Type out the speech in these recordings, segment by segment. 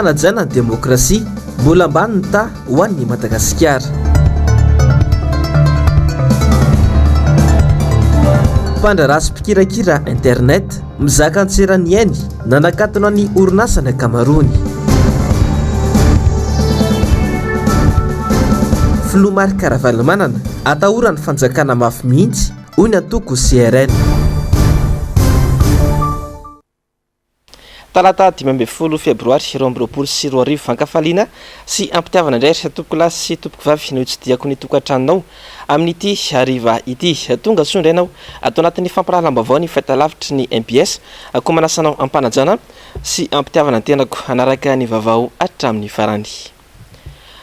fanajana ny demokrasia mbola ambany ny ta ho an'ny Madagasikara. Mpandrarasy mpikirakira internet mizaka antserany ainy nanakatona ny orinasa ny Kamarony. Filomary Karavalimanana atahorany fanjakana mafy mihitsy hoy ny antoko CRN. Talata 12 febroary 2024 fankafaliana sy ampitiavana indray sy tompoko lahy sy tompoko vavy no tsy diako ny tokantranonao amin'ity hariva ity. Tonga soa indray ianao atao anatin'ny fampirahalam-baovao ny fahitalavitry ny MPS ako manasanao ampanajana sy ampitiavana ny tenako anaraka ny vaovao hatramin'ny farany.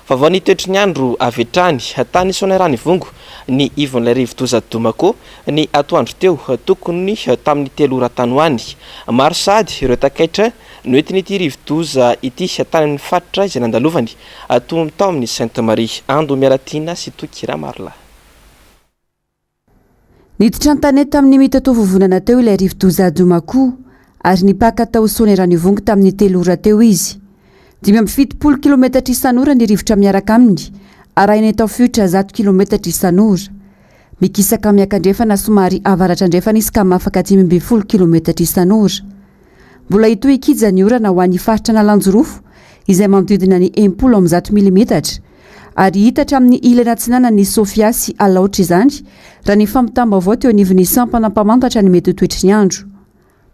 Vaovao ny toetry ny andro avy hatrany tany Soanarany Vongo ny ivon'ilay rivo-doza Domako ny atoandro teo tokony tamin'ny 3 ora tany hoany. Maro sady ireo takaitra noentin'ity rivo-doza ity tany amin'ny faritra izay nandalovany tao amin'ny Sainte Marie Ando Miaratina sy Tokira Marla. Niditra an-tanety tamin'ny mitato vovonana teo ilay rivo-doza Domako ary nipaka tao Soanarany Vongo tamin'ny 3 ora teo izy. 570 km isan'ora ny rivotra miaraka aminy, arahina tao fiotra 100 km isan'ora. Mikisaka miakandrefana somary avaratra andrefana izy ka mafaka 540 km isan'ora. Mbola hitoy ikija ny orana ho an'ny faritra Nalanjorofo izay manodidina ny 100 mm ary hitatra amin'ny ilana tsinana ny Sofia sy Alaotra izany raha ny fampitamba-baovao teo anivon'ny sampana mpamantatra ny mety ho toetry ny andro.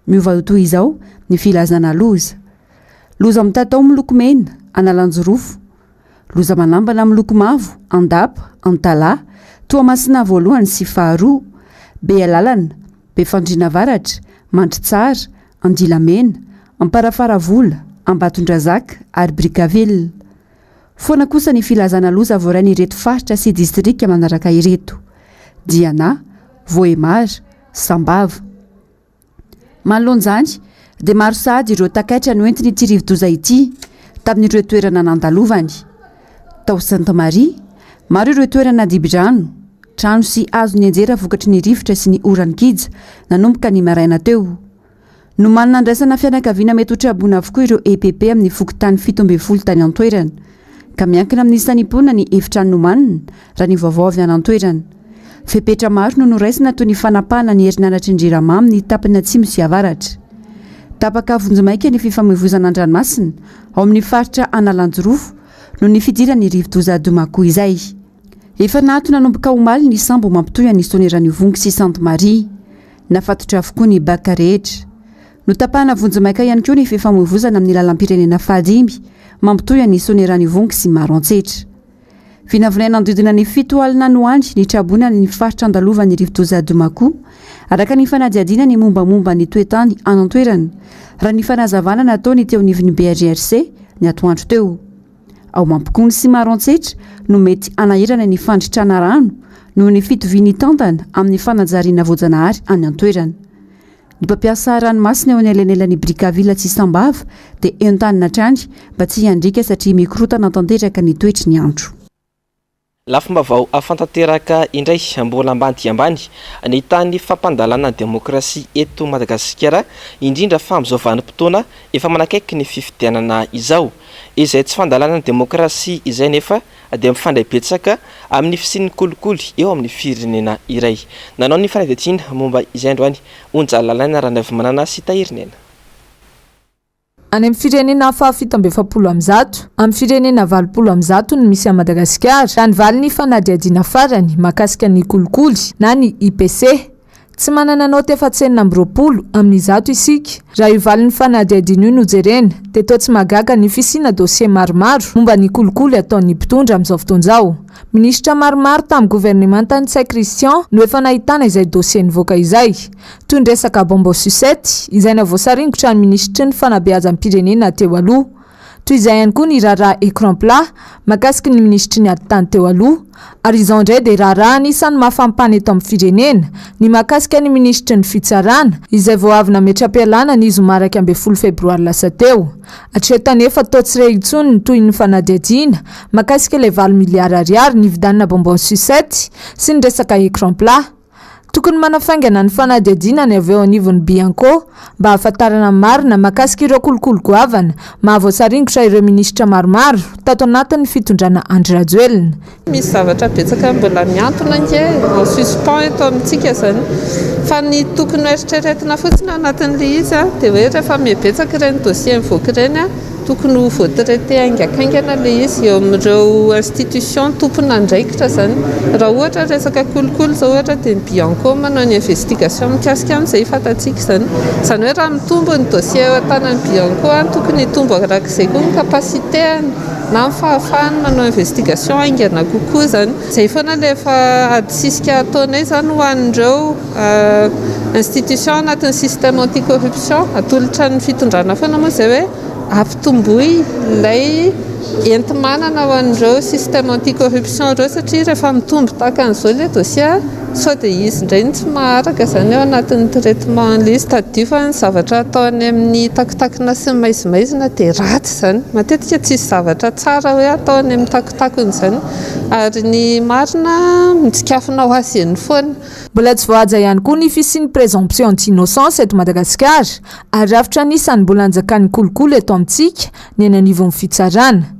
Miova toy izao ny filazana loza. Loza mitatao miloko mena Analanjorofo, loza manambana miloko mavo Andapa, Antala, Toamasina voalohany sy faharoa, Bealalana, Befandriana Varatra, Mandritsara, Andilamena, Amparafaravola, Ambatondrazaka ary Brickaville. Foana kosa ny filazana loza voarainy ireto faritra sy distrika manaraka ireto: Diana, Voemara, Sambava. Manoloan'izany dia maro sady ireo takaitra noentiny ity rivo-doza ity tamin'ireo toerana nandalovany. Tao Sainte Marie, maro ireo toerana dibi-drano, trano sy hazo ny anjera vokatry ny rivotra sy ny orany kija nanomboka ny maraina teo. No manana andraisana fianakaviana mety hotrabona avokoa ireo EPP amin'ny fokotany 17 tany an-toerana, ka miankina amin'ny isanimponina ny efitrano nomanina raha ny vaovao avy any an-toerana. Fepetra maro no noraisina toy ny fanapahana ny herinaratra Indrirama amin'ny tapany atsimo sy avaratra. Tapaka vonjomaika ny fifamoivoizana an-dranomasina ao amin'ny faritra Analanjorofo no ny fidirany rivo-doza Domako izay. Efa nato nanomboka omaly ny sambo mampitoy ny Soanarany Vongo sy Sainte Marie, nafatotra avokoa ny baka rehetra. No tapahana vonjomaika ihany koa ny fifamoivoizana amin'ny lalam-pirenena fahadimy mampitoy ny Soanarany Vongo sy Maroantsetra. Vinavinaina andodina ny 7 alina no andro ny trabona ny faritra andalovany rivo-doza Domako araka ny fanadiadiana ny mombamomba ny toetany an-toerana raha ny fanazavana nataony teo nivon'ny BRGRC ny atoandro teo. Ao Mampikony sy Maroantsetra no mety anahirana ny fandritrana rano noho ny fitoviany tantana amin'ny fanajariana voajanahary any an-toerana. Ny mpampiasa ranomasina eo anelanelan'ny Brickaville sy Sambava dia entanina trany mba tsy hiandrika satria mikorotana tanteraka ny toetry ny andro. Lafim-baovao afantanteraka indray mbola ambany dia ambany ny tany fampandalana demokrasia eto Madagasikara indrindra fa amin'izao vanim-potoana efa manakaiky ny fifidianana izao izay tsy fandalana demokrasia izay nefa dia mifandray betsaka amin'ny fisian'ny kolikoly eo amin'ny firenena iray. Nanao ny fanadihadiana momba izay androany Onjalalaina Ranavimanana sy Tahirinena. Any amin'ny firenena fa 720 amin'ny firenena 20 no misy a Madagasikara raha ny valy ny fanadihadiana farany mahakasika ny kolikoly na ny IPC. Tsy manana note efa-tsenina amby 20 amin'ny 100 isika raha io valy ny fanadihadiana io no jerena dia toa tsy magaga ny fisiana dossier maromaro momba ny kolikoly ataon'ny mpitondra amin'izao fotoan'izao. Ministra maromaro tamin'ny gouvernementany Tsay Christian no efa nahitana izay dossier nivoaka izay, toy ny resaka bombo susety izay navoasaringotra ny ministry ny fanabeazam-pirenena teo aloha. Toy izay ihany koa ny raharaha écran plat mahakasika ny ministry ny ady-tany teo aloha, ary izao indray dia raharaha anisan'ny mahafampana eto amin'ny firenena ny mahakasika ny ministry ny fitsarana izay vao avy nametra-pialana ny zoma 12 febroary lasa teo. Hatreto nefa toa tsy rehitsony ny toy ny fanadihadiana mahakasika ilay 20 miliara ariary nividanina bonbon susety sy ny resaka écran plat. tokony manafaingana ny fanadihadianany avy eo anivon'ny Bianco mba hahafantarana marina mahakasika ireo kolokolo goavana mahavoasaringotra ireo minisitra maromaro tato anatin'ny fitondrana Andry Rajoelina. Misy zavatra betsaka mbola miantona nge en suspens eto amintsika zany fa ny tokony eritreretina fotsiny anatin'le izy dia hoe rehefa mibetsaka ireny dossier mivoaka ireny tokony ho voatraité aingakaingana le izy eo amin'ireo institution tompona andraikitra zany. Raha ohatra resaka kolokolo zao ohatra dia ny Bianco manao ny investigation mikasika amin'izay fantatsika zany. Zany hoe raha mitombo ny dossier eo an-tanan'ny Bianco tokony hitombo arak'izay koa ny capacité na ny fahafahany manao investigation aingana kokoa zany. Izay foana rehefa adisisika ataonay zany ho an'ireo institution anatin'ny système anticorruption atolotra ny fitondrana foana moa izay hoe ampitomboy ilay enti-manana ho an'ireo système anticorruption ireo satria rehefa mitombo tahaka an'izao ilay dossier sao dia izy indray tsy maharaka zany eo anatin'ny traitement an'ilay izy tadio fa ny zavatra ataony amin'ny takotakona sy maizimaizina dia ratsy zany. Matetika tsisy zavatra tsara hoe ataony amin'ny takotakony zany ary ny marina mitsikafona ho azy eny foana. Mbola tsy voahaja ihany koa ny fisian'ny présomption d'innocence eto Madagasikara ary rafitra anisan'ny mbola anjakan'ny kolokolo eto amintsika ny eny anivon'ny fitsarana.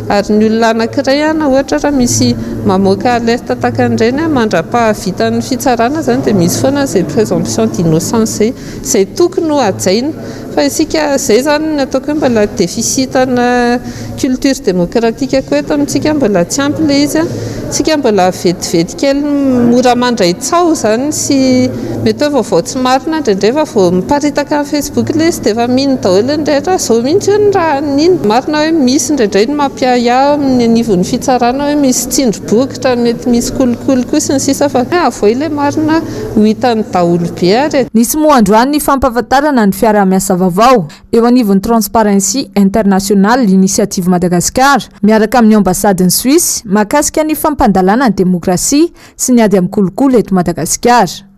Ary ny olona anankiray ohatra raha misy mamoaka alerte tahaka an'ireny mandra-pahavitan'ny fitsarana zany dia misy foana izay présomption d'innocence izay tokony ho hajaina fa isika izay zany ny ataoko hoe mbola déficitana culture démocratique koa eto amintsika mbola tsy ampy le izy isika mbola vetivety kely mora mandray tsao zany sy mety hoe vaovao tsy marina indraindray fa vao miparitaka amin'ny Facebook le izy dia efa mino daholo indrindra zao mihitsy ny raha niny marina hoe misy indraindray ny mampiahiahy amin'ny anivon'ny fitsarana hoe misy tsindry-bokotra mety misy kolokolo koa sy ny sisa fa avoa ilay marina ho hitan'ny daholo be ary. Nisy moa androany ny fampahafantarana ny fiaraha-miasa vaovao eo anivon'ny Transparency International l'Initiative Madagasikara miaraka amin'ny ambasadiny Suisse mahakasika ny fampandalana ny demokrasia sy ny ady amin'ny kolokolo eto Madagasikara.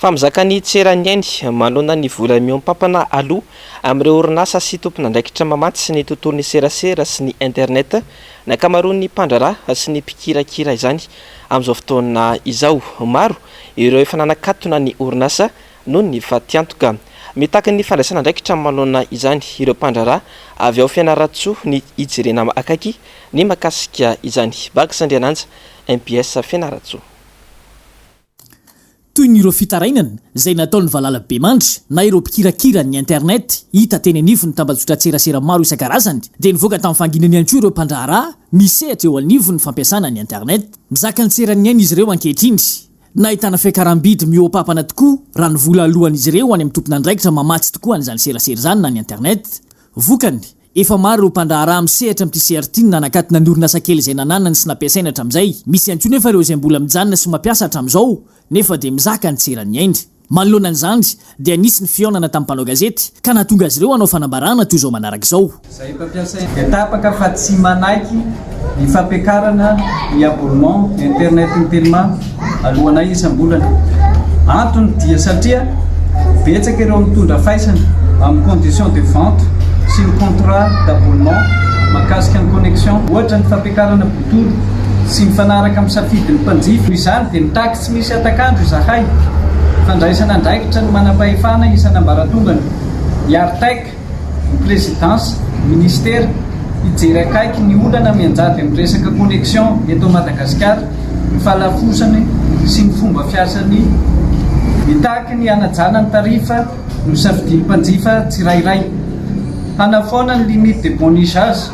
Fa mizaka ny tseran'ny ainy manona ny vola miompampana aloha amin'ireo orinasa sy tompona andraikitra mamaty sy ny tontolon'ny serasera sy ny internet ny akamaroan'ny mpandraraha sy ny mpikirakira izany amin'izao fotoana izao. Maro ireo efa nanakatona ny orinasa noho ny fatiantoka mitaky ny fandraisana andraikitra manona izany ireo mpandraraha avy ao Fianaratsoa ny ijerena akaiky ny makasika izany. Baky Sandriananja MPS Fianaratsoa. Toy ny ireo fitarainana izay nataon'ny Valalabe mandry na ireo mpikirakira ny internet hita teny anivony ny tambazotra tserasera maro isan-karazany dia nivoaka tamin'ny fanginany ihany koa ireo mpandraharaha misehatra eo anivony ny fampiasana ny internet. Mizaka ny tserany ainy izy ireo ankehitriny na ahitana fiakaram-bidy miopampana tokoa raha ny vola alohan'izy ireo any amin'ny tompona andraikitra mamatsy tokoa an'izany serasera zany na ny internet. Vokany efa maro ireo mpandraharaha misehatra amin'ity CRT nanakatona ny orinasa kely izay nananany sy nampiasaina hatramin'izay. Misy ihany koa nefa ireo izay mbola mijanona sy mampiasa hatramin'izao nefa dia mizaka ny tserany ainy. Manoloana an'izany dia nisy ny fihaonana tamin'ny mpanao gazety ka nahatonga azy ireo hanao fanambarana toy izao manaraka izao. Izay mpampiasa etapaka fa tsy manaiky ny fampiakarana ny abonnement internet ny telma alohanay isam-bolana. Antony dia satria betsaka ireo mitondra faisana amin'ny condition de vente sy ny contrat d'abonnement mahakasika ny connexion ohatra ny fampiakarana botolo sy mifanaraka amin'ny safidin'ny mpanjifa. Izany dia ny taky tsy misy atakandro izahay fandraisana andraikitra ny manam-pahefana isan'ambaratongana ny artek ny présidence ministère hijery akaiky ny olana mianjady amin'ny resaka connexion eto Madagasikara ny fahalafosany sy ny fomba fiasany mitaky ny anajana ny tarifa no safidin'ny mpanjifa tsirairay hanafaona ny limite de bon usage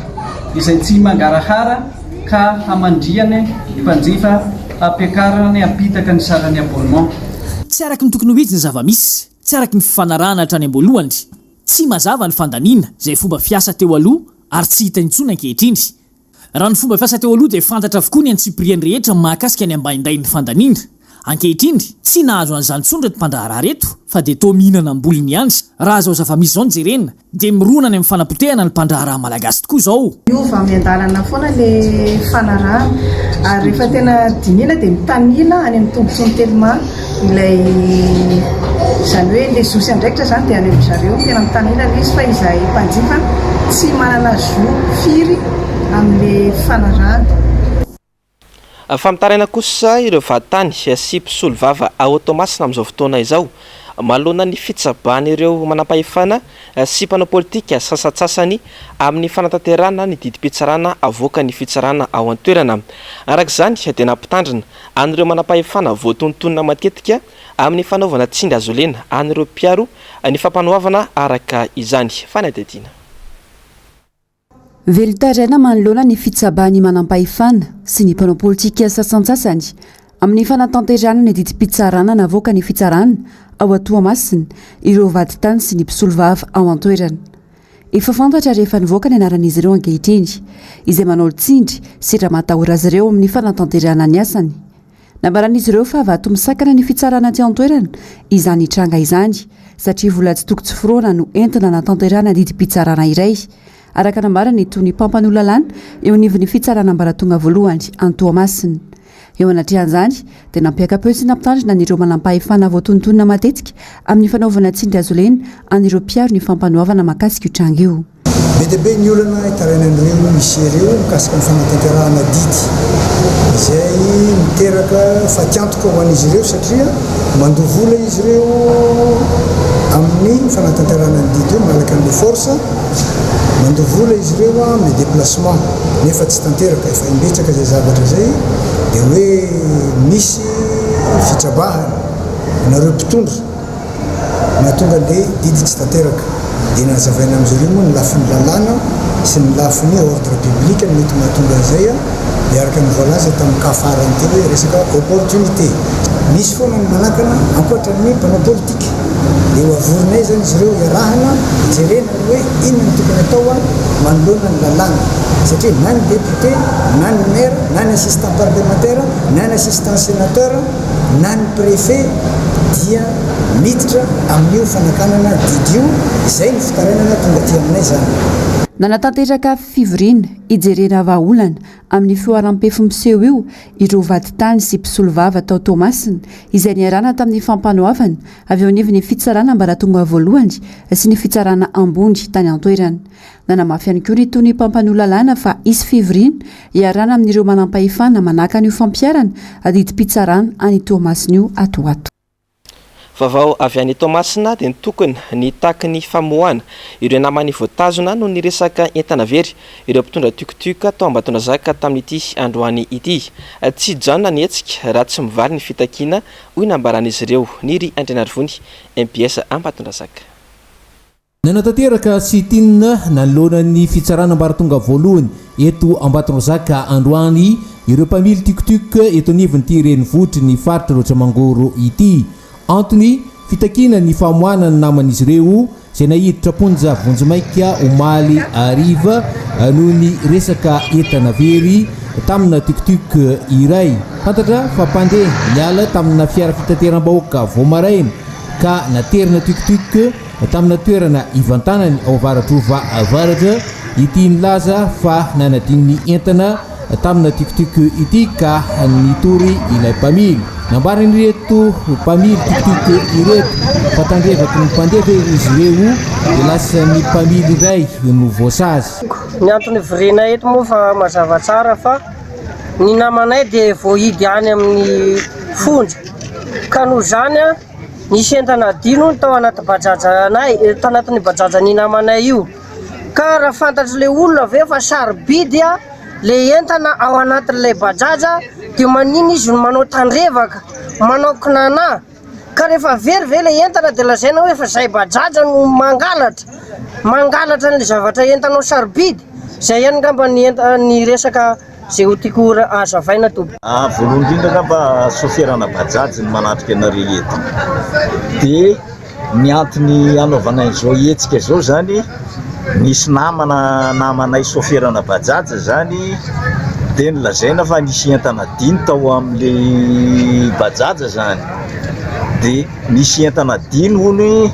izay tsy mangarahara ka hamandriany ny mpanjifa ampiakarany ampitaka ny sarany abonnement. Tsy araky ny tokony ho izy ny zava-misy, tsy araky ny fifanarahana hatrany am-boalohany, tsy mazava ny fandaniana izay fomba fiasa teo aloha ary tsy hita intsony ankehitriny. Raha ny fomba fiasa teo aloha dia fantatra avokoa ny antsipriany rehetra mahakasika ny ambaindain'ny fandaniana. Ankehitriny tsy nahazo an'izany intsony reto mpandraharaha reto fa dia toa mihinana amboliny ihany. Raha zao zava-misy izao ny jerena dia mironana amin'ny fanapotehana ny mpandraharaha malagasy tokoa izao. Miova miandalana foana ilay fanarahana ary rehefa tena dinina dia mitanila any amin'ny tombontsoany telma ilay izany hoe ilay zosy andraikitra zany dia any amin'ny zareo tena mitanila ilay izy fa izay mpanjifa tsy manana zo firy amin'ilay fanarahana. famitaraina kosa ireo vatany sy mpisolo vava ao Tomasina amin'izao fotoana izao malona ny fitsabany ireo manam-pahefana sy mpanao politika sasatsasany amin'ny fanatanterana ny didim-pitsarana avoaka ny fitsarana ao an-toerana. Arak'izany dia nampitandrina an'ireo manam-pahefana voatontonona matetika amin'ny fanaovana tsindry azo lena an'ireo mpiaro ny fampanohavana araka izany fanadidina. Velotaraina manoloana ny fitsabany manam-pahefana sy ny mpanao politika sasatsasany amin'ny fanatanterana ny didim-pitsarana navoaka ny fitsarana ao Toamasina ireo vaditany sy ny mpisolo vava ao an-toerana. Efa fantatra rehefa nivoaka ny anaran'izy ireo ankehitriny izay manao tsindry sy raha matahora azy ireo amin'ny fanatanterana ny asany. Nambaran'izy ireo fa vato misakana ny fitsarana aty an-toerana izany hitranga izany satria vola tsy toko tsy firoana no entina natanterana didim-pitsarana iray. Araka nambarany tony Pampanolalana eo anivon'ny fitsarana ambaratonga voalohany an-Toamasina. Eo anatrehan'izany dia nampiaka-peo sy nampitandrina an'ireo manam-pahefana voatontonona matetika amin'ny fanaovana tsindry azo lena an'ireo mpiaro ny fampanohavana mahakasika io tranga io. Be dia be ny olana hitarainan'ireo misy ireo mikasika ny fanatanterahana didy izay miteraka fatiantoka ho an'izy ireo satria mandovola izy ireo amin'ny fanatanterahana ny didy io malaka amin'ny force mandovola izy ireo amin'ny déplacement nefa tsy tanteraka efa imbetsaka izay zavatra zay dia hoe misy fitrabahana nareo mpitondra mahatonga le didy tsy tanteraka dia nazavaina amin'izay moa ny lafin'ny lalàna sy ny lafin'ny ordre public ny mety mahatonga an'izay miaraka ny voalaza tamin'ny kafarany teo hoe resaka opportunité misy foana ny manakana ankoatran'ny mpanao politika dia ho avorinay zany izy ireo iarahana jerena hoe inona ny tokony atao manoloana ny lalàna satria na ny député na ny maire na ny assistant parlementaire na ny assistant sénateur na ny préfet dia miditra amin'io fanakanana didy io izay ny fitarainana tonga ty aminay zany. Nanatanteraka fivoriana ijerena vahaolana amin'ny fioaram-pefo miseho io ireo vaditany sy mpisolo vava tao Tomasina izay niarana tamin'ny fampanohavana avy eo anivon'ny fitsarana ambaratonga voalohany sy ny fitsarana ambondry tany an-toerana. Nanamafy ihany koa ny tony Pampanolalana fa isy fivoriana iarana amin'ireo manam-pahefana manaka an'io fampiarana didim-pitsarana any Tomasina io atoato. Vavao avy any Tomasina dia nitokana ny taky ny famoahana ireo namany voatazona no ny resaka entana very ireo mpitondra tukutuka tao Ambatondrazaka tamin'ity androany ity. Tsy janona ny hetsika raha tsy mivaly ny fitakiana hoy nambaran'izy ireo ny ry Andrinarivony MPS Ambatondrazaka. Nanatanteraka sy tinina nanoloana ny fitsarana ambaratonga voalohany eto Ambatondrazaka androany ireo mpamily tukutuka eto anivon'ity renivohitry ny faritra Rotsamangoro ity. Antony fitakina ny famoahana ny naman'izy ireo izay nahiditra ponja Vonjimaika omaly ariva noho ny resaka entana very tamina tukutuk iray. Fantatra fa mpandeha niala tamina fiara fitateram-bahoaka Voamaraina ka naterina tukutuk tamina toerana ivantanany ao avaratrova avaratra ity nilaza fa nanadin'ny entana tamina tukutuk ity ka nitory ilay mpamily. Nambarany reto mpamily tukutuk ireto fatandrevaky ny mpandeha izy ireo dia lasa ny mpamily iray no voasazy. Ny antony virena eto moa fa mazava tsara fa ny namanay dia voahidy any amin'ny fonja ka noho zany nisy entana dino tao anaty bajajanay tao anatin'ny bajajan'ny namanay io ka raha fantatry le olona ve fa sarobidy le entana ao anatin'ilay bajaja dia manino izy no manao tandrevaka manao kinana ka rehefa very ve le entana dia lazaina hoe fa zay bajaja no mangalatra ny zavatra entanao sarobidy zay ihany ngamba ny resaka zay ho tiako azavaina tompy. Voalohany indrindra ngamba soferana bajaja ny manatrika anareo eto dia ny antony anaovana izao hetsika izao zany nisy namanay soferana bajaja zany dia nilazaina fa nisy entana dino tao amin'le bajaja zany dia nisy entana dino hony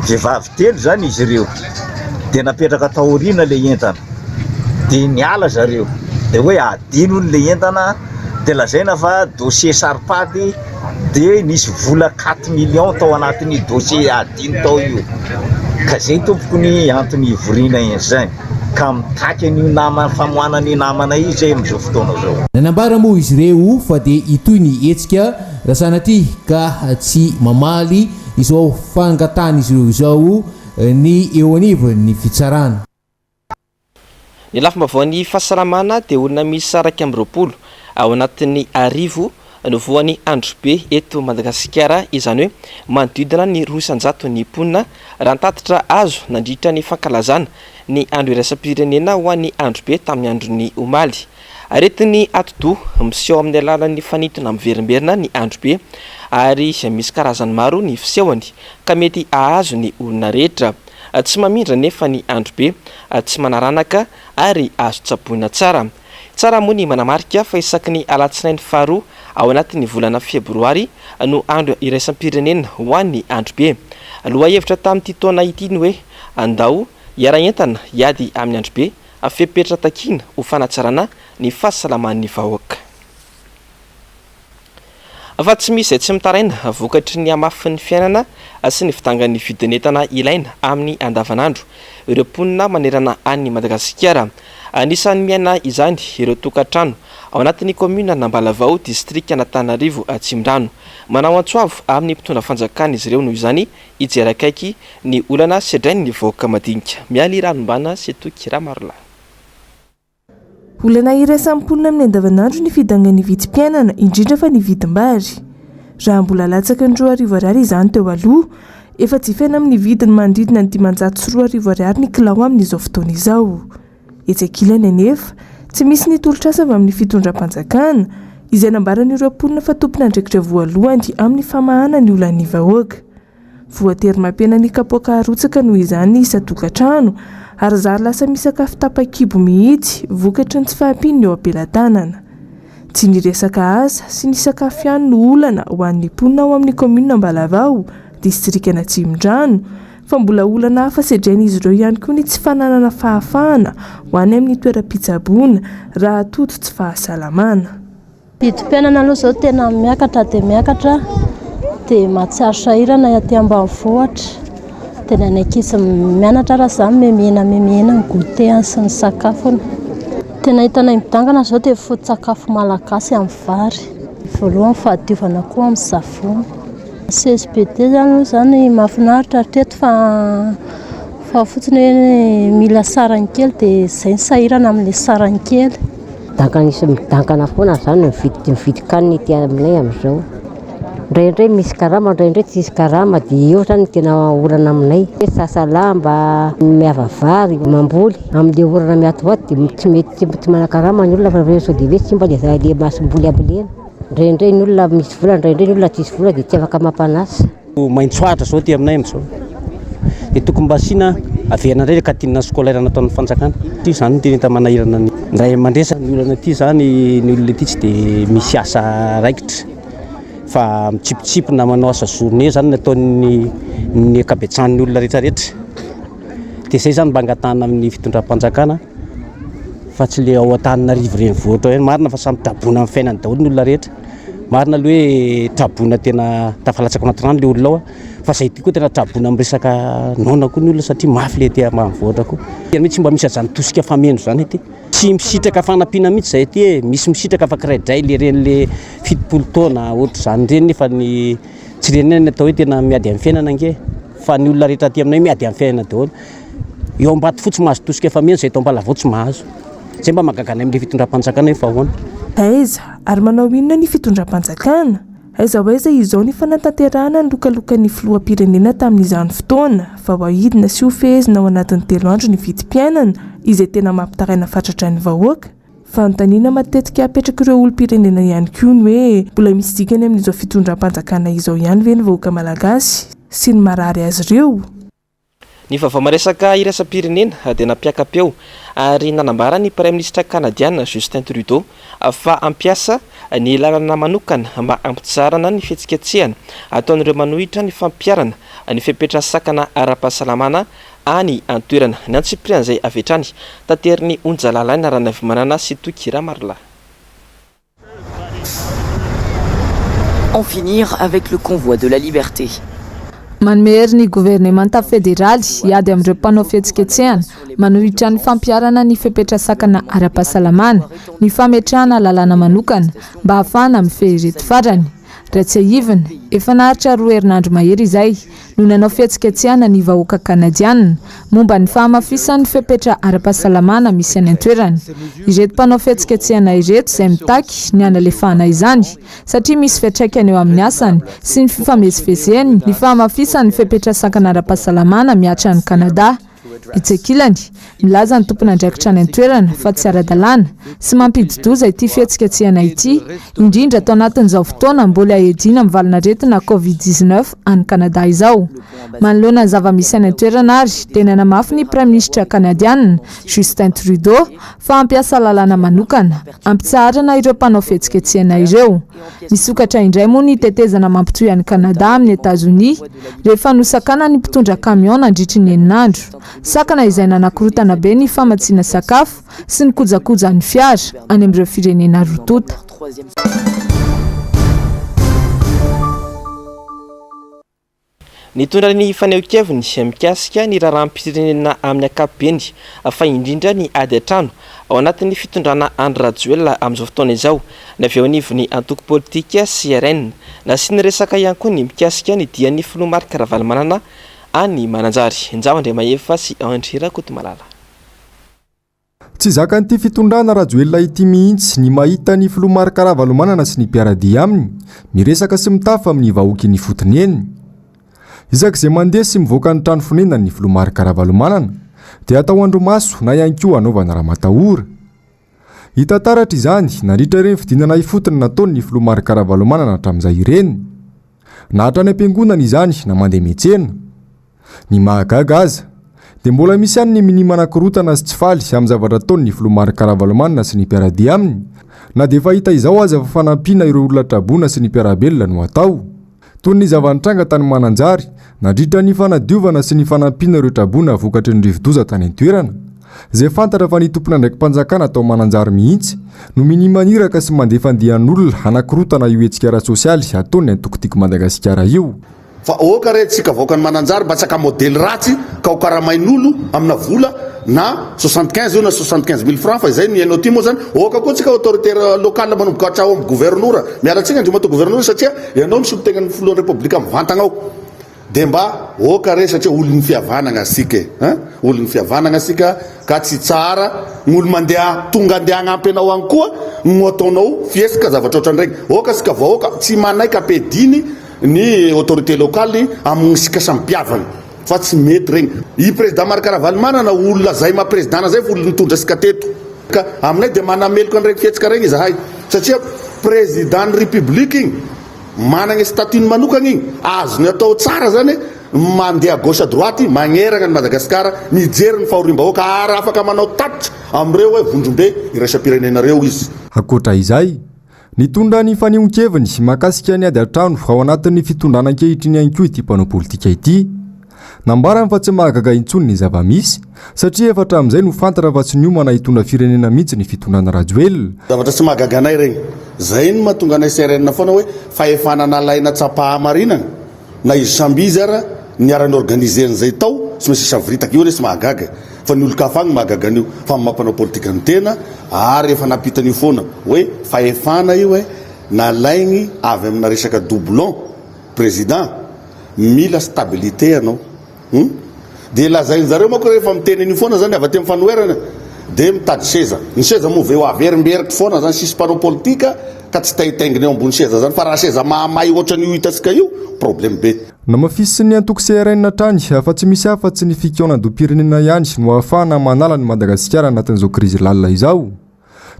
vehivavy telo zany izy ireo dia napetraka tao aoriana le entana dia niala zareo dia hoe adino ny le entana dia lazaina fa dossier saripady dia nisy vola 4 millions tao anatin'ny dossier adino tao io ka zay tompoko ny antony ivoriana izany ka mitaky an'io nama famoanany namana izy amin'izao fotoana zao. nanambara moa izy ireo fa dia itoy ny hetsika raha sanaty ka tsy mamaly izao fangatana izy ireo izao ny eo anivony fitsarana. Ny lafomba voan'ny fahasalamana dia olona misy saraka amby 20 ao anatin'ny arivo no voan'ny andro be eto Madagasikara, izany hoe manodidina ny 200 ny mponina raha nitatitra azo nandritra ny fankalazana ny andro iraisam-pirenena ho an'ny andro be tamin'ny andron'ny omaly. Aretin'ny atodo miseho amin'ny alalan'ny fanitona miverimberina ny andro be ary izay misy karazany maro ny fisehony ka mety ahazo ny olona rehetra. Tsy mamindra nefa ny andro be, tsy manaranaka ary azo tsaboina tsara. Tsara moa ny manamarika fa isaky ny alatsinainy faharoa ao anatin'ny volana febroary no andro iraisam-pirenena ho an'ny andro be. Aloha hevitra tamin'ity taona ity ny hoe andao hiara-entana hiady amin'ny andro be fepetra takina ho fanatsarana ny fahasalaman'ny vahoaka. Fa tsy misy tsy mitaraina vokatry ny amafin'ny fiainana sy ny fitangan'ny vidin'entana ilaina amin'ny andavanandro ireo mponina manerana an'ny Madagasikara. Anisan'ny miaina izany ireo tokantrano ao anatin'ny commune Nambalavao district Antananarivo Atsimondrano. Manao antsoavo amin'ny mpitondra fanjakana izy ireo noho izany hijery akaiky ny olana sedrainy vahoaka madinika. Mialy ranombana Setoky Ramarla. Olana iraisam-ponina amin'ny andavanandro ny fidangan'ny vidim-piainana indrindra fa ny vidim-bary. Raha mbola latsaka ny 2 arivo ariary izany teo aloha, efa jifaina amin'ny vidiny manodidina ny 504 arivo ariary ny kilao amin'izao fotoana izao. Etsakilany anefa, tsy misy nitolotrasa avy amin'ny fitondram-panjakana izay nambaran'ireo mponina fa tompona andraikitra voalohany amin'ny famahana ny olan'ny vahoaka. Voatery mampiana ny kapoaka arotsaka noho izany isa-tokantrano ary zary lasa misakafo tapa-kibo mihitsy vokatry ny tsy fahampiany eo ampelantanana. Tsy niresaka asa sy ny sakafo ihany no olana ho an'ny mponina ao amin'ny commune Nambalavao district Atsimondrano fa mbola olana hafa sedrain'izy ireo ihany koa ny tsy fananana fahafahana ho any amin'ny toeram-pitsaboana raha toto tsy fahasalamana. Vidim-piainana aloha zao tena miakatra dia mahatsiaro sahirana aty ambanivohitra. Tena ny ankizy mianatra raha izany memena ny goûter sy ny sakafony. Tena hitanay midangana zao dia foto-tsakafo malagasy amin'ny vary. Voalohany fahadiovana koa amin'ny savony. CSPD zany mahafinaritra hatreto fa fotsiny hoe mila sarany kely dia izay ny sahirana amin'ilay sarany kely. Midankana foana zany mividy kanina ity aminay amin'izao. Indraindray misy karama, indraindray tsisy karama dia eo zany tena orana aminay. Sasa lamba, miava vary, mamboly amin'ilay orana miatoato dia tsy mety tsy mana-karama ny olona fa rehefa dia tsy mba dia ilay masom-boly aby lena. Indraindray ny olona misy vola, indraindray ny olona tsisy vola dia tsy afaka mampanasa. Maintsoatra zao ty aminay amin'izao. Dia tokony mba asiana averina indray katinina skolaira nataon'ny fanjakana. Ty zany no tena manahirana ny ray aman-dreny ny olana ty zany ny olona ty tsy dia misy asa raikitra fa mitsipotsipona manao asa journée zany nataon'ny akabetsahan'ny olona rehetrarehetra. Dia izay zany mba angatahana amin'ny fitondram-panjakana fa tsy le ao Antananarivo renivohitra hoe marina fa samy taboina amin'ny fiainany daholo ny olona rehetra. Marina aloha hoe taboina tena tafalatsaka anaty rano le olona ao fa izay ty koa tena taboina amin'ny resaka nona koa ny olona satria mafy le ty ambanivohitra koa. Tena tsy mba misy azany tosika fameno zany ty. Tsy misitraka fanampiana mihitsy izay ty misy misitraka fa kiraidraй le ren'le 70 taona ohatra zany reny nefa ny tsy reneny atao hoe tena miady amin'ny fiainana ange fa ny olona rehetra aty aminay miady amin'ny fiainana daholo. Eo ambato fotsy mahazo tosika fameno izay tao Ambalavao tsy mahazo. Zay mba magagana amin'ilay fitondram-panjakana fa ahoana. Aiza ary manao inona ny fitondram-panjakana? Aiza ho aiza izao ny fanatanterahana ny lokalokan'ny filoham-pirenena tamin'izany fotoana fa voahidina sy ho fehezina ao anatin'ny 3 andro ny vidim-piainana izay tena mampitaraina fatratra ny vahoaka. Fanontaniana matetika apetraka ireo olom-pirenena ihany koa ny hoe mbola misy dikany amin'izao fitondram-panjakana izao ihany ve ny vahoaka malagasy sy ny marary azy ireo. Ny vaovao maresaka iraisam-pirenena dia nampiaka-peo ary nanambara ny Prime Ministre Canadiana Justin Trudeau fa ampiasa ny lalana manokana mba ampitsarana ny fihetsiketsehana ataon'ireo manohitra ny fampiarana ny fepetra sakana ara-pahasalamana any antoerana ny antsipriana izay avetrany tateriny onjalalana raha navimanana Setoky Ramarla. En finir avec le convoi de la liberté. manome hery ny gouvernemanta federaly hiady amin'ireo mpanao fihetsiketsehana manohitra ny fampiarana ny fepetrasakana ara-pahasalamana ny fametrahana lalàna manokana mba hahafahana mifehy farany raha tsy ahivina efa naharitra 2 herinandro mahery izay no nanao fihetsiketsehana ny vahoaka kanadiana momba ny fahamafisan'ny fepetra ara-pahasalamana misy any an-toerany. Ireto mpanao fihetsiketsehana ireto izay mitaky ny analefahana izany satria misy fiantraikany eo amin'ny asany sy ny fifamezivezeny ny fahamafisan'ny fepetra sakana ara-pahasalamana miatra ny Kanada. Itsekilany milaza ny tompona andraikitra any an-toerana fa tsy ara-dalàna sy mampididoza ity fihetsiketsehana ity indrindra tao anatin'izao fotoana mbola ahedina amin'ny valanaretina COVID-19 any Kanada izao. Manoloana ny zava-misy any an-toerana ary tena namafy ny Prime Ministre kanadiana Justin Trudeau fa ampiasa lalàna manokana ampitsaharana ireo mpanao fihetsiketsehana ireo. Misokatra indray moa ny tetezana mampitohy any Kanada amin'ny Etats-Unis rehefa nosakana ny mpitondra kamion nandritry ny 9 andro. Sakana izay nanakorotana be ny famatsiana sakafo sy ny kojakoja ny fiara any amin'ireo firenena rotota. Nitondra ny fanehoan-keviny sy mikasika ny raharaham-pirenena amin'ny ankapobeny fa indrindra ny ady an-trano ao anatin'ny fitondrana Andry Rajoelina amin'izao fotoana izao ny avy eo anivon'ny antoko politika CRN na sy ny resaka ihany koa ny mikasika ny dian'ny filoha Marc Ravalomanana any Mananjary. Njavan-dre Mahefa sy Andry Rakotomalala. Tsy zakan'ity fitondrana Rajoelina ity mihitsy ny mahita ny filoha Marc Ravalomanana sy ny mpiaradia aminy miresaka sy mitafa amin'ny vahoaky ny fotony eny. Izak'izay mandeha sy mivoaka ny trano fonenany ny filoha Marc Ravalomanana dia atao andromaso na ihany koa anaovana raha matahora. Hita taratra izany nandritra ireny fidinana ifotony nataony ny filoha Marc Ravalomanana hatramin'izay ireny. Na hatrany am-piangonana izany na mandeha miantsena. Ny mahagaga aza dia mbola misy ihany ny minimana korotana sy tsy faly amin'ny zavatra ataony ny filoha Marc Ravalomanana sy ny mpiaradia aminy. Na dia efa hita izao aza fa fanampiana ireo olona trabona sy ny mpiarabelona no atao. Toy ny zava-nitranga tany Mananjary nandritra ny fanadiovana sy ny fanampiana ireo trabona vokatry ny rivo-doza tany an-toerana. Izay fantatra fa ny tompona ndraiky mpanjakana atao Mananjary mihitsy no minimaniraka sy mandeha fandihan'olona hanakorotana io hetsika ara-sosialy ataony antokotiko Madagasikara io. Fa oka retsika vaokany Mananjary mba tsy aka modely ratsy ka okaramain'olo amina vola na 75 io na 75,000 francs fa izay ny hainao ty moa zany oka koa tsika autoritaire local manomboka hatrao amin'ny gouverneur miaratsika andreo mato gouverneur satria ianao misolo tegna ny filohan'ny republika mivantana ao de mba oka re satria olon'ny fihavanana asika olon'ny fihavanana asika ka tsy tsara gn'olo mandeha tonga andeha agnampy anao any koa no ataonao fiesika zavatra ohatran'ireny oka sika vahoaka tsy manaiky ampediny ny autorité locale amin'ny sika sampiavany fa tsy mety regny. I président Marc Ravalomanana olona zay ma-présidana zay fa olona nitondra sika teto ka aminay dia manameloka an'ireny fietsika regny izahay satria président ny république igny managna statut manokana igny azony atao tsara zany mandeha gauche à droite magnerana ny Madagasikara mijery ny fahorim-bahoaka ary afaka manao tatitra amin'ireo hoe vondrombe iraisam-pirenenareo izy. Ankoatra izay nitondra ny fanehoan-keviny mahakasika ny ady an-trano ao anatin'ny fitondrana ankehitriny ihany koa ity mpanao politika ity. Nambarany fa tsy mahagaga intsony ny zava-misy satria efa hatramin'izay no fantatra fa tsy niomana hitondra firenena mihitsy ny fitondrana Rajoelina. Zavatra tsy mahagaga anay regny zay no mahatonga anay CRN foana hoe fahefanana laina tsapaha-marinana na izy samby izy ara niarany organisen'izay tao sy misy savritaka io resy mahagaga fa ny olo-kafagny mahagaga an'io fa mampanao politika ny tena ary efa napitan'io foana hoe fahefana io hoe nalaigny avy amina resaka doublon président mila stabilité anao dia lazainy zareo mako rehefa miteny an'io foana zany avy aty amin'ny fanoherana dia mitady seza ny seza moa ve ho averimberika foana zany sisy mpanao politika ka tsy tahitaingina eo ambony seza zany fa raha seza mahamay ohatran'io hitasika io problème be. Namafisy ny antoko CRN trany fa tsy misy afa-tsy ny fikaonan-dom-pirenena ihany no ahafahana manala ny Madagasikara anatin'izao krizy lalina izao.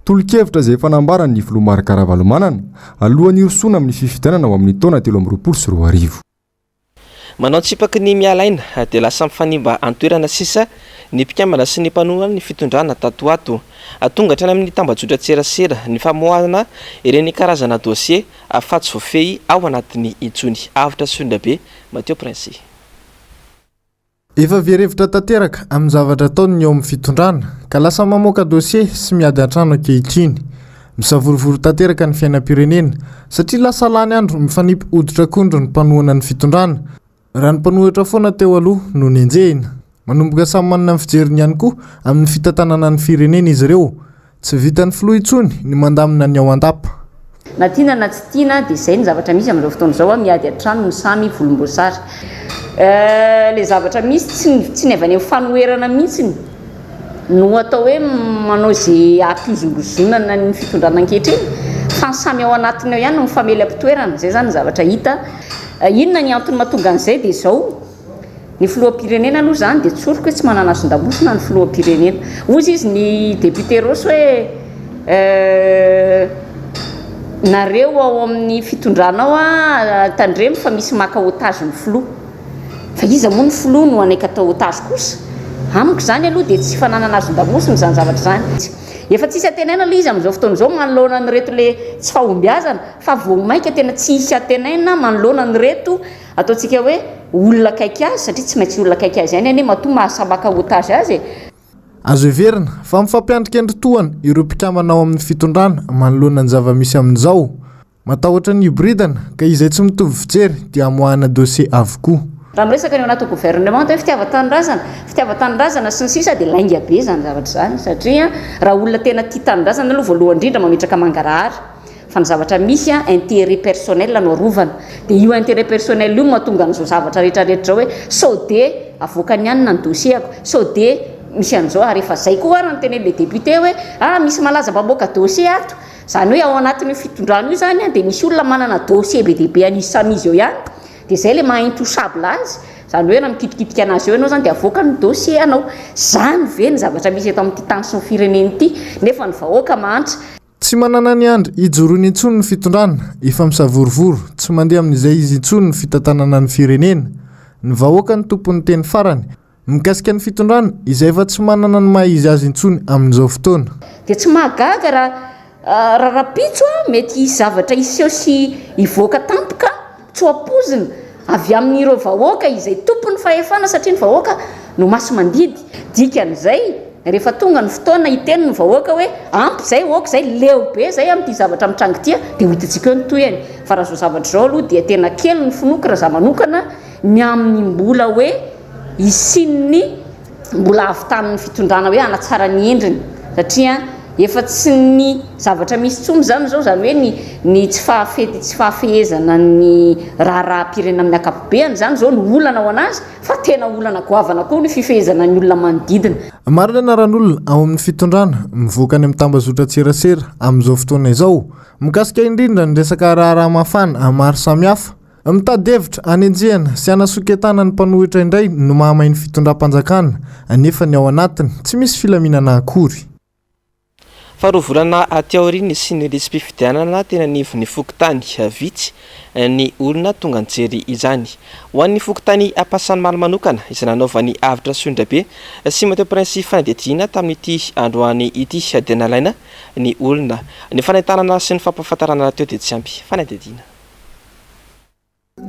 Tolo-kevitra izay fanambarany ny filoha Marc Ravalomanana alohan'ny hirosoana amin'ny fifidianana ao amin'ny taona 2024. Manao tsipaky ny mialaina dia lasa mifanimba antoerana sisa ny mpikambana sy ny mpanona ny fitondrana tatoato tonga hatrany amin'ny tambajotra-tserasera ny famoahana ireny karazana dossier afa-tsy voafehy ao anatin'ny intsony avitra Sondrabe. Mateo Prince. Efa verevitra tanteraka amin'ny zavatra ataony ny eo amin'ny fitondrana ka lasa mamoaka dossier sy miady an-trano ankehitriny. Misavorovoro tanteraka ny fiainam-pirenena satria lasa lany andro mifanipy hoditra akondro ny mpanohana ny fitondrana raha ny mpanohitra foana teo aloha no nenjehina manomboka samy manana ny fijeriny ihany koa amin'ny fitantanana ny firenena izy ireo tsy vitan'ny filoha intsony ny mandamina ny ao an-dapa na tiana na tsy tiana dia izay ny zavatra misy amin'izao fotoana izao miady an-trano ny samy volomboasary le zavatra misy tsy ny avy any amin'ny fanoherana mihitsiny no atao hoe manao izay ampizolozonana ny fitondrana ankehitriny fa samy ao anatiny ao ihany no mifamely am-pitoerana zay zany ny zavatra hita inona ny antony mahatonga an'izay dia izao ny filoham-pirenena aloha zany dia tsoriko hoe tsy manana azon-damosina ny filoham-pirenena ozy izy ny député rosy hoe nareo ao amin'ny fitondranao tandremo fa misy maka otage ny filoha fa iza moa ny filoha no anaika atao otage kosa amiko zany aloha dia tsy fananana azon-damosina zany zavatra zany efa tsisy atenaina aloha izy amin'izao fotoana izao manoloana ny reto le tsy fahombiazana fa vomaika tena tsisy atenaina manoloana ny reto ataontsika hoe olona kaiky azy satria tsy maintsy olona kaiky azy ihany ane matoa mahasamaka otage azy azo heverina fa mifampiandrika androtohana ireo mpikamana ao amin'ny fitondrana manoloana ny zava-misy amin'izao matahotra ny hibridana ka izay tsy mitovy fijery dia amoahana dossier avokoa raha miresaka ny ao anaty gouvernement hoe fitiavan-tanindrazana sy ny sisa dia lainga be zany zavatra zany satria raha olona tena tia tanindrazana aloha voalohany indrindra mametraka mangarahara fa ny zavatra misy intérêt personnel no arovana dia io intérêt personnel io mahatonga an'izao zavatra rehetrarehetra hoe sao de avoakany ihany na ny dossierako sao de misy an'izao ary efa zay koa raha ny tenen'le député hoe misy malaza mbamoaka dossier ato zany hoe ao anatin'io fitondrano io zany dia misy olona manana dossier be dehibe anisy samizy eo ihany dia zay le maha-intouchable azy zany hoe raha mikitikitika anazy eo ianao zany dia avoaka ny dossier anao zany ve ny zavatra misy eto amin'ity tension fireneny ity nefa ny vahoaka mahantra tsy manana ny andry ijoroany intsony ny fitondrana efa misavorovoro tsy mandeha amin'izay izy intsony ny fitantanana ny firenena ny vahoaka ny tompon'ny teny farany mikasika ny fitondrana izay efa tsy manana ny maha izy azy intsony amin'izao fotoana dia tsy mahagaga raha rapitso mety zavatra iseho sy ivoaka tampoka tsy ampozina avy amin'ireo vahoaka izay tompony fahefana satria ny vahoaka no maso mandidy dikan'izay rehefa tonga ny fotoana hiteny ny vahoaka hoe ampy zay oaka zay leo be zay amin'ity zavatra mitrangotia dia ho hitantsika eo ny toyany fa raha zao zavatra zao aloha dia tena kely ny finoka raha za manokana ny amin'ny mbola hoe isinny mbola avy-tamin'ny fitondrana hoe anatsara ny endriny satria efa tsy ny zavatra misy tsomy zany zao zany hoe ny tsy fahafehezana ny raha-pirena amin'ny akapobeany zany zao ny olana ao anazy fa tena olana goavana koa ny fifehezana ny olona manodidina marina naran'olona ao amin'ny fitondrana mivoaka any amin'ny tambazotra tserasera amin'izao fotoana izao mikasika indrindra ny resaka raha mafana maro samihafa mitady hevitra anenjehana sy anasoketana ny mpanohitra indray no mahamainy fitondram-panjakana anefa ny ao anatiny tsy misy filaminana akory faharoa volana aty aoriny sy ny lisy-pifidianana tena nivony fokotany vitsy ny olona tonga nijery izany ho an'ny fokotany ampasany maly manokana izay nanaovany avitra sondrabe sy mateo prinsy fanadidina tamin'ity androany ity dia nalaina ny olona ny fanaitanana sy ny fampahafantarana teo dia tsy ampy fanadidina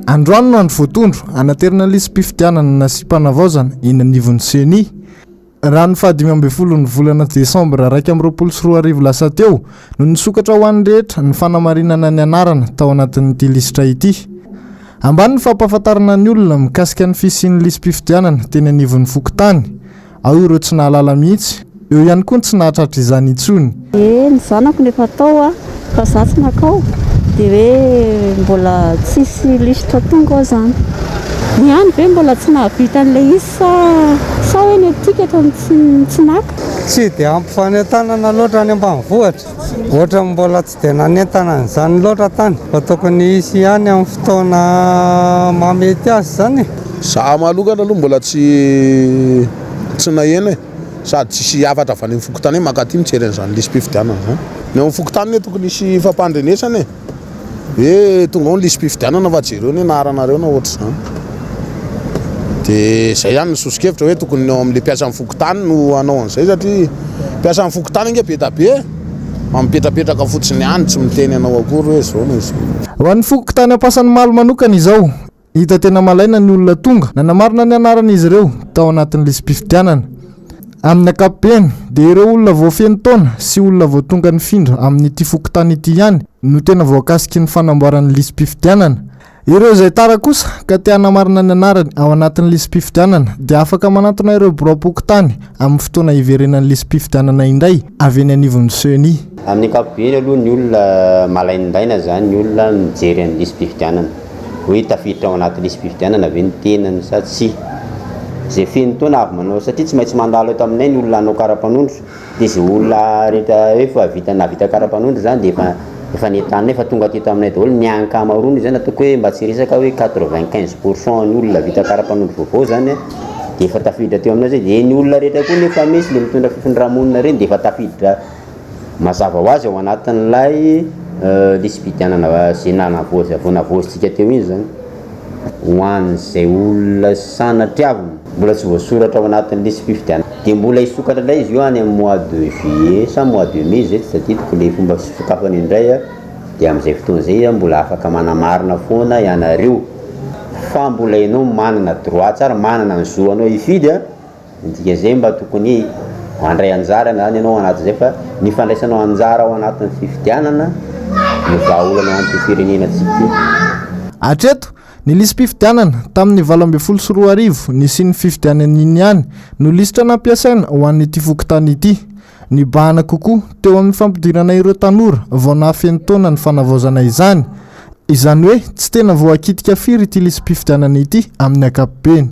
androany no andro voatondro anaterina lisy-pifidianana na sy mpanavaozana iny anivony seny raha ny fahadimy ny volana desambra 2024 lasa teo no nisokatra ho an'ny rehetra ny fanamarinana ny anarana tao anatin'ity lisitra ity ambany ny fampahafantarana ny olona mikasika ny fisian'ny lisy-pifidianana teny anivon'ny fokotany ao ireo tsy nahalala mihitsy eo ihany koa ny tsy nahatratra izany intsony ny zanako nefa tao fa za tsy nakao dia hoe mbola tsisy lisitra tonga ao zany ny any ve mbola tsy nahavita an'ilay izy sa hoe ny etiketa tsy naka tsy dia ampifanentanana loatra any ambanivohitra ohatra mbola tsy dia nanentana an'izany loatra tany fa tokony isy ihany amin'ny fotoana mamety azy zany za malokana aloha mbola tsy nahena sady tsisy afatra avy any amin'ny fokotany hoe makaty mijery an'izany lisy-pifidianana zany ny amin'ny fokotany tokony isy fampandrenesana hoe tonga ao ny lisy-pifidianana fa jereo ny naharanareo na ohatra zany dia zay ihany nysosikevitra hoe tokony eo amin'le mpiasa amin'ny fokotany no anao an'izay satria mpiasa amin'ny fokotany inge be da be mipetrapetraka fotsiny ihany tsy miteny anao akory hoe zao no izy ho an'ny fokotany ampasan'ny maly manokana izao hita tena malaina ny olona tonga nanamarina ny anarana izy ireo tao anatin'ny lisy-pifidianana amin'ny ankapobeny dia ireo olona voafeny taona sy olona voatonga ny findra amin'ity fokotany ity ihany no tena voakasiky ny fanamboaran'ny lisy-pifidianana ireo zay tara kosa ka tianamarina ny anarany ao anatin'ny lisym-pifidianana dia afaka manatona ireo borapoky tany amin'ny fotoana iverenan'ny lisym-pifidianana indray avy eny anivon'ny seny amin'ny ankapobeny aloha ny olona malaindaina zany ny olona mijery ny lisym-pifidianana hoe tafiditra ao anaty lisym-pifidianana ve ny tenany sa tsy zay feno taona avy manao satria tsy maintsy mandalo eto aminay ny olona hanao karapanondro dia zay olona rehetra hoe fa navita karapanondro zany dia efa netany fa tonga teto aminay daholo ny ankamaroany zany ataoko hoe mba tsy resaka hoe 95% ny olona vita karapanondro vaovao zany dia efa tafiditra teo aminay zay dia ny olona rehetra koa nefa misy le mitondra fifindra-monina reny dia efa tafiditra mazava ho azy ao anatin'ilay lisym-pifidianana zay navoazintsika teo iny zany ho an'izay olona sanatry mbola tsy voasoratra ao anatin'ny lisym-pifidianana dia mbola hisokatra indray izy io any amin'ny mois de juillet sa mois de mai zay tsy tadidiko le fomba sokafany indray dia amin'izay fotoana zay mbola afaka manamarina foana ianareo fa mbola ianao manana droit tsara manana ny zoanao hifidy dika zay mba tokony andray anjara zany ianao anatin'izay fa ny fandraisanao anjara ao anatin'ny fifidianana ny vahaolana ao anaty firenena tsika atreto ny lisym-pifidianana tamin'ny 2024 ny sy ny fifidianan'iny ihany no lisitra nampiasaina ho an'ity fokontany ity ny bahana kokoa teo amin'ny fampidirana ireo tanora vao nahafeny taona ny fanavaozana izany hoe tsy tena voakitika firy ity lisym-pifidianana ity amin'ny ankapobeny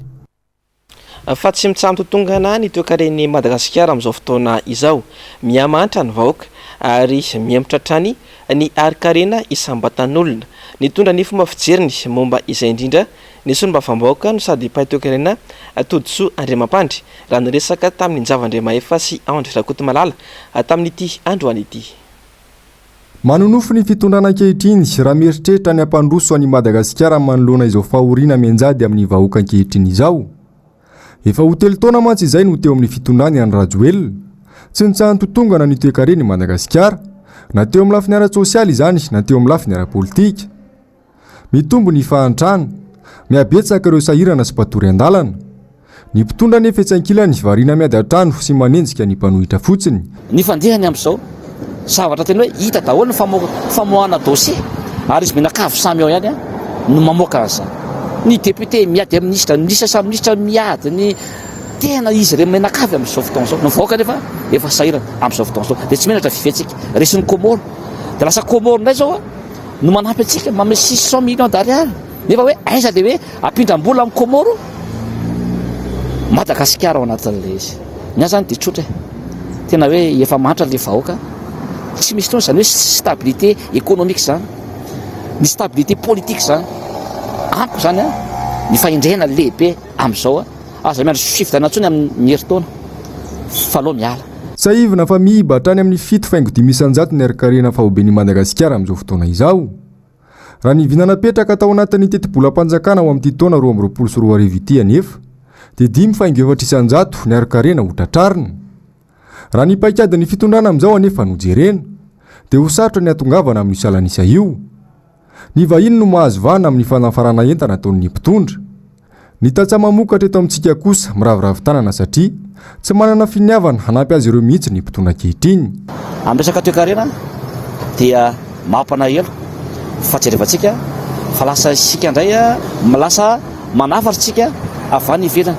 fa tsy mitsamitotongana ny toekareny Madagasikara amin'izao fotoana izao mihamanitra ny vahoaka ary miamitratrany ny arikarena isambatan'olona nitondra ny fomba fijeriny momba izay indrindra ny solombavam-bahoaka no sady mpaitoekarena Todisoa Andriamampandry raha niresaka tamin'ny Njavandriamaefa sy Andry Rakotomalala tamin'ity androany ity. Manonofo ny fitondrana ankehitriny raha mieritreritra ny ampandroso any Madagasikara manoloana izao fahoriana mianjady amin'ny vahoaka ankehitriny izao. Efa hotely taona mantsy izay no teo amin'ny fitondrany any Rajoelina tsy nitsahany totongana ny toekareny Madagasikara na teo amin'ny lafiny ara-tsosialy izany na teo amin'ny lafiny ara-politika. Mitombo ny fahantrano, miabetsaka ireo sahirana sy mpatory an-dalana. Ny mpitondra nefa tsy ankilany variana miady an-trano sy manenjika ny mpanohitra fotsiny. Ny fandehany amin'izao zavatra tena hoe hita daholo ny famoahana dossier ary izy menakavy samy ao ihany no mamoaka azy. Ny député miady amin'ny ministre samy ministre miady ny tena izy ireo menakavy amin'izao fotoana izao. Ny vahoaka nefa efa sahirana amin'izao fotoana izao dia tsy menatra fifetsika resin'ny Komoro dia lasa Komoro indray zao no manampy antsika mame 600 millions d'ariary nefa hoe aiza dia hoe ampindram-bola amin'ny Komoro Madagasikara ao anatin'ilay izy ny azy zany dia tsotra tena hoe efa mantra le vahoaka tsy misy tona zany hoe stabilité économique zany ny stabilité politique zany amiko zany ny fahendrena lehibe amin'izao aza miandro fifidianana ntsony amin'ny herintaona faloha miala saivina fa mihibatra any amin'ny 7.5 ny arikarena fahoben'ny Madagasikara amin'izao fotoana izao. Raha ny vinanapetraka tao anatin'ny tetibolam-panjakana ao amin'ity taona 2024 ity anefa dia 5.700 ny arikarena ho tratrarina. Raha ny paikadin'ny fitondrana amin'izao anefa nojerena dia ho sarotra ny atongavana amin'ny salanisa io. Ny vahiny no mahazo vana amin'ny fanafarana entana ataon'ny mpitondra. Ny tatsa mamokatra eto amintsika kosa miraviravy tanana satria tsy manana finiavana hanampy azy ireo mihitsy ny mpitondra ankehitriny. Amin'ny resaka toekarena dia mampalahelo fajerevantsika fa lasa isika indray lasa manafarintsika avy any ivelany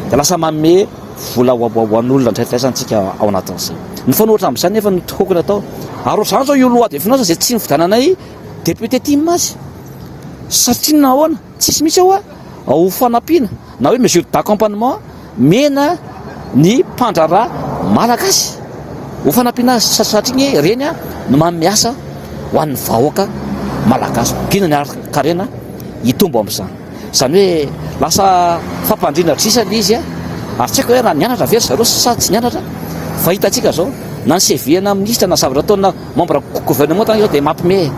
dia lasa manome vola hoan'olona ndraitraizantsika ao anatin'izay. Ny fanohitra amin'izany nefa no tokony atao ary ohatr'izany zao io loha de finansa izay tsy nividananay député tima azy satria nahoana tsisy mihitsy ao ho fanampiana na hoe mesure d'accompagnement mena ny mpandrara malagasy ho fanampiana satria reny no mamiasa ho an'ny vahoaka malagasy gina ny arikarena hitombo amin'izany zany hoe lasa fampandrina drisany izy ary tsy haiko hoe raha nianatra very zareo sa tsy nianatra fa hitantsika zao na ny seviana ministre na zavatra ataona membre gouvernement tany zao dia mampime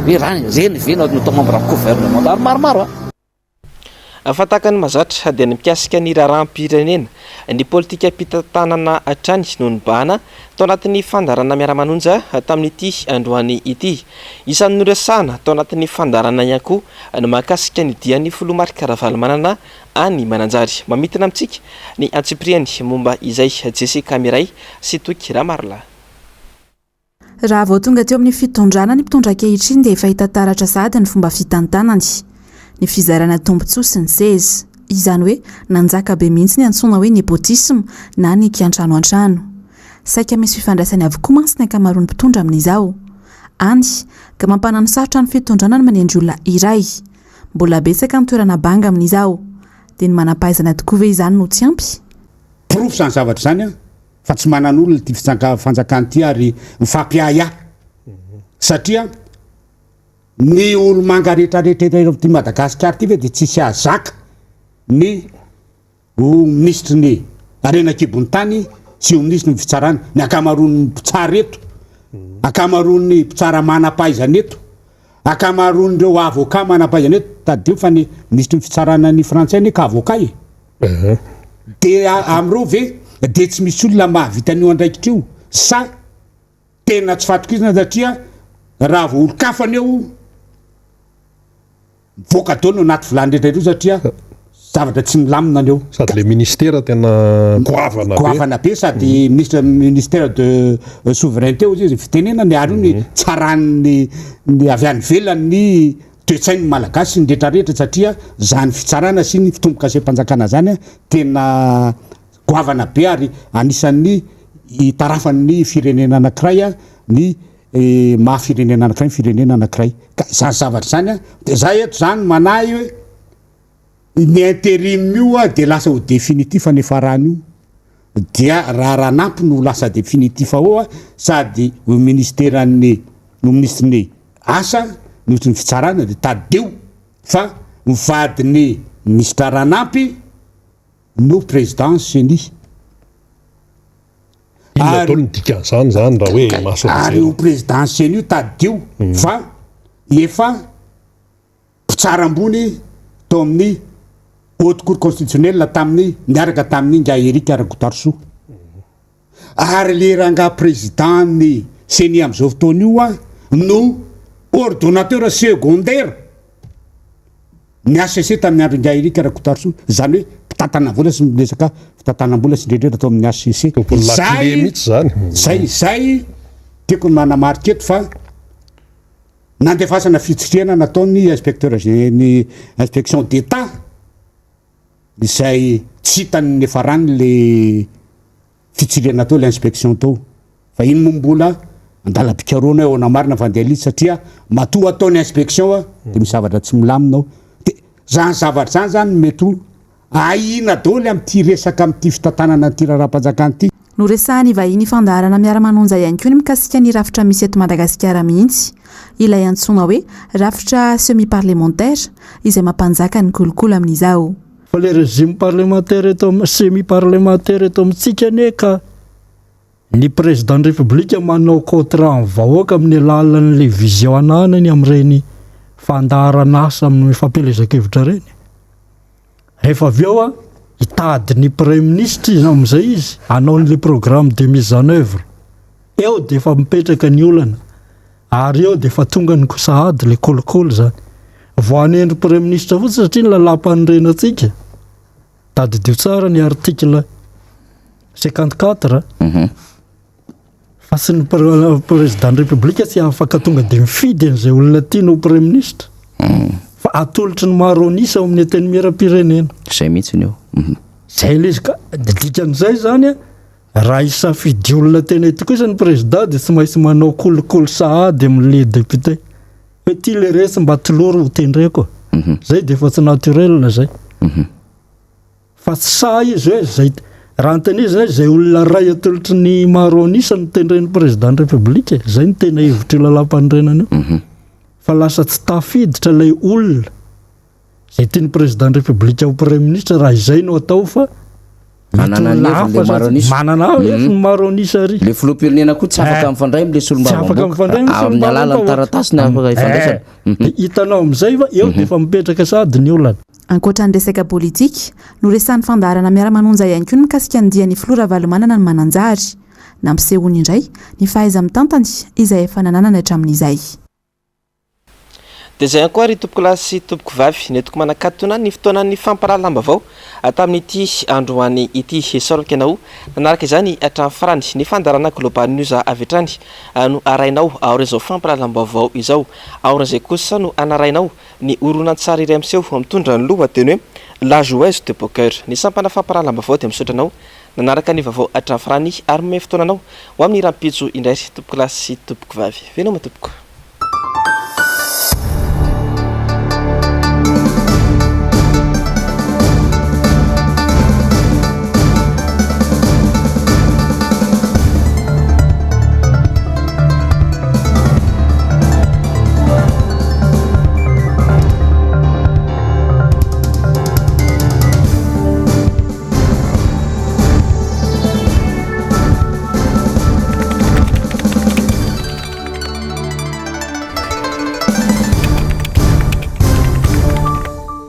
hoe reny vena natao membre gouvernement ary maromaro fataka ny mazatra dia ny mikasika ny raharam-pirenena ny politika mpitantanana hatrany noho ny bahana tao anatin'ny fandarana miara-manonja tamin'ity androany ity isan'ny noresahana tao anatin'ny fandarana ihany koa no mahakasika ny dian'ny folomarika Ravalomanana any Mananjary. Mamitina amintsika ny Antsipriany momba izay Jessica Miray sy Toky Ramarla. Raha vao tonga teo amin'ny fitondrana ny mpitondra ankehitriny dia efa hita taratra sahady ny fomba fitantanany. ny fizarana tombontsoa sy ny sezy izany hoe nanjaka be mihitsy ny antsoina hoe nepotisme na ny kiantrano an-trano saika misy fifandraisany avokoa mantsy ny ankamaroan'ny mpitondra amin'izao any ka mampanano sarotra ny fitondranany manendry olona iray mbola betsaka ny toerana banga amin'izao dia ny manam-pahaizana tokoa ve izany no tsy ampy profo zany zavatra zany a fa tsy manan'olona ty fanjakany ty ary mifampiaya satria ny olo manga rehetrarehetra ty Madagasikara ty ve dia tsisy azaka ny ministre ny arenakibony tany sy o ministre ny fitsarana ny akamaroan'ny mpitsara eto akamaroan'ny mpitsara manam-pahaizana eto akamaroan'ireo avocat manam-pahaizana eto tadio fa ny ministre ny fitsarana ny frantsay ny ka avocat dia am'ireo ve dia tsy misy olona mahavita an'io andraikitra io sa tena tsy fatokizina satria raha vo olo kafana eo voaka dao no anaty vilany rehetra satria zavatra tsy milamina aneo sady le ministère tena goavana be sady ministère de souveraineté izy fitenenany ary ny tsarany ny avy any velany ny toetsainy malagasy ny rehetrarehetra satria zany fitsarana sy ny fitomboka sem-panjakana zany tena goavana be ary anisan'ny itarafan'ny firenena anankiray ny mahafirenena anankiray ny firenena anankiray ka zany zavatra zany dia za eto zany manahy hoe ny intérim io dia lasa ho définitif ny farany io dia raha nampy no lasa définitif ao sady ho ministèran'ny no ministre ny asa ministre ny fitsarana dia tadeo fa mivadiny ministre ranampy no président seni ataony dikan'izany zany raha hoe mahasoa ary ho président seni io tadeo fa efa mpitsara ambony tao amin'ny haute cour constitutionnelle tamin'ny niaraka tamin'ny nga Eric Arakotarso ary le ranga président ny seni am'izao fotoana io no ordonnateur secondaire ny ACC tamin'ny andro nga Eric Arakotarso zany hoe mpitantanam-bola sy miresaka fitantanam-bola sy ndrendrera tao amin'ny ACC zay tiako ny manamarika eto fa nandefasana fitsirena nataony inspecteur ny inspection d'état izay tsy hitany nefarany le fitsirena tao le inspection tao fa iny mombola andala-pikarona eo namarina vandeha lizy satria matoa ataony inspection dia misy zavatra tsy milaminao dia zany zavatra zany zany mety ahina daoly amin'ity resaka amin'ity fitantanana n'ity raharam-panjakana ity no resahany vahiny fandaharana miara-manonja ihany koa ny mikasika ny rafitra misy eto Madagasikara mihitsy ilay antsoina hoe rafitra semi parlementaire izay mampanjaka ny kolokolo amin'izao fa le régime parlementaire eto semi parlementaire eto amintsika neka ny président de république manao contrat vahoaka amin'ny alalan'le visionanany amin'ireny fandaharana asa amin'ny fampelezakevitra reny rehefa avy eo hitady ny premier ministre izy amin'izay izy hanao n'le programme de mise en œuvre eo dia efa mipetraka ny olana ary eo dia efa tonga ny kosahady le kolokolo zany voanendry premier ministre fotsy satria ny lalam-panorenana atsika tadidio tsara ny article 54 fa sy ny président de république tsy afaka tonga dia mifidy an'izay olona tiana ho premier ministre fa atolotry ny maronisa ao amin'ny teny miara-pirenena zay mihitsy ny eo zay le izy ka dikan'izay zany raha isafidy olona tena ity kosa ny président dia tsy maintsy manao kolokolo sahady amin'le député hoe ty le resy mba tiloro ho tendreko zay dia efa tsy naturel zay fa tsy sa izy hoe zay raha nytenizy zay olona ray atolotry ny maronisa no tendren'ny président de république zay ny tena hevitry lalam-panorenana io fa lasa tsy tafiditra ilay olona zay tiany président de république ho premier ministre raha izay no atao fa manana ny maronisa ary le filoham-pirenena koa tsy afaka mifandray amin'ny solombavam-boaka amin'ny alalan'ny taratasy ny afaka ifandraisana hitanao amin'izay fa eo dia efa mipetraka sady ny olana ankoatra ny resaka politika no resan'ny fandaharana miara-manonja ihany koa ny mikasika ny dian'ny filoha Ravalomanana ny mananjary na mpisehoany indray ny fahaiza mitantany izay efa nananana hatramin'izay dia izay ihany koa ry tompoko lahy sy tompoko vavy netoko manakatona ny fotoanan'ny famparahalamba-bao tamin'ity androany ity esoraka ianao nanaraka izany hatramin'ny farany ny fandarana global news avy hatrany no arainao aoran'izao famparahalamba-bao izao aoran'izay kosa no anarainao ny oronan-tsara iray miseho mitondra ny lohateny hoe la joueuse de poker ny sampana famparahalamba-bao dia misotranao nanaraka ny vaovao hatramin'ny farany ary mey fotoananao ho amin'ny rampitso indray tompoko lahy sy tompoko vavy venao matompoko